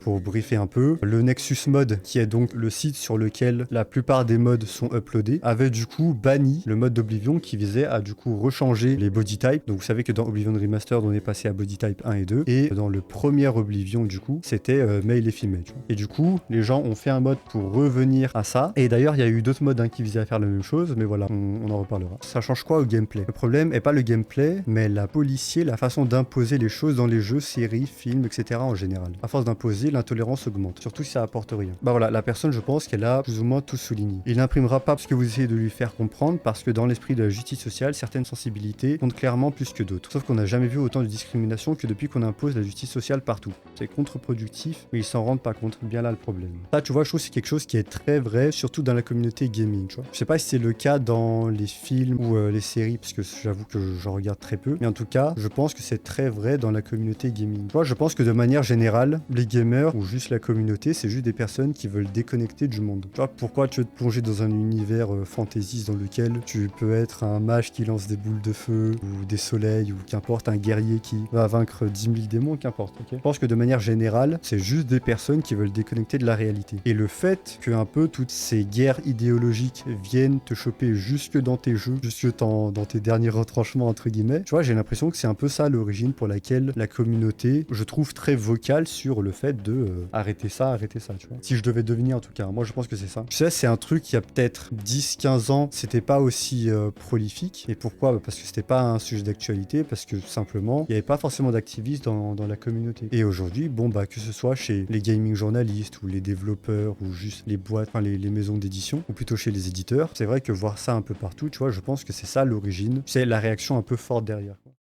Pour briefer un peu, le Nexus Mod, qui est donc le site sur lequel la plupart des mods sont uploadés, avait du coup banni le mode d'Oblivion qui visait à du coup rechanger les body types. Donc vous savez que dans Oblivion Remastered, on est passé à body type 1 et 2, et dans le premier Oblivion, du coup, c'était male et female. Tu vois. Et du coup, les gens ont fait un mode pour revenir à ça. Et d'ailleurs, il y a eu d'autres modes qui visaient à faire la même chose, mais voilà, on en reparlera. Ça change quoi au gameplay? Le problème est pas le gameplay, mais la policier, la façon d'imposer les choses dans les jeux, séries, films, etc. en général. À force d'imposer, l'intolérance augmente, surtout si ça apporte rien. Bah voilà, la personne, je pense qu'elle a plus ou moins tout souligné. Il n'imprimera pas ce que vous essayez de lui faire comprendre, parce que dans l'esprit de la justice sociale, certaines sensibilités comptent clairement plus que d'autres. Sauf qu'on n'a jamais vu autant de discrimination que depuis qu'on impose la justice sociale partout. C'est contre-productif, mais ils s'en rendent pas compte. Bien là le problème. Ça, tu vois, je trouve que c'est quelque chose qui est très vrai, surtout dans la communauté gaming, tu vois. Je sais pas si c'est le cas dans les films ou les séries, parce que j'avoue que j'en regarde très peu, mais en tout cas, je pense que c'est très vrai dans la communauté gaming. Tu vois, je pense que de manière générale, les gamers ou juste la communauté, c'est juste des personnes qui veulent déconnecter du monde. Tu vois, pourquoi tu veux te plonger dans un univers fantasy dans lequel tu peux être un mage qui lance des boules de feu, ou des soleils, ou qu'importe, un guerrier qui va vaincre 10 000 démons, qu'importe, ok. Je pense que de manière générale, c'est juste des personnes qui veulent déconnecter de la réalité. Et le fait que un peu toutes ces guerres idéologiques viennent te choper jusque dans tes jeux, jusque dans tes derniers retranchements, entre guillemets, tu vois, j'ai l'impression que c'est un peu ça l'origine pour laquelle la communauté, je trouve très vocale sur le fait de arrêter ça, tu vois. Si je devais deviner en tout cas, moi je pense que c'est ça. Tu sais, c'est un truc qui a peut-être 10-15 ans, c'était pas aussi prolifique. Et pourquoi? Parce que c'était pas un sujet d'actualité, parce que simplement, il n'y avait pas forcément d'activistes dans la communauté. Et aujourd'hui, bon bah que ce soit chez les gaming journalistes ou les développeurs ou juste les boîtes, enfin les maisons d'édition, ou plutôt chez les éditeurs, c'est vrai que voir ça un peu partout, tu vois, je pense que c'est ça l'origine. C'est la réaction un peu forte derrière.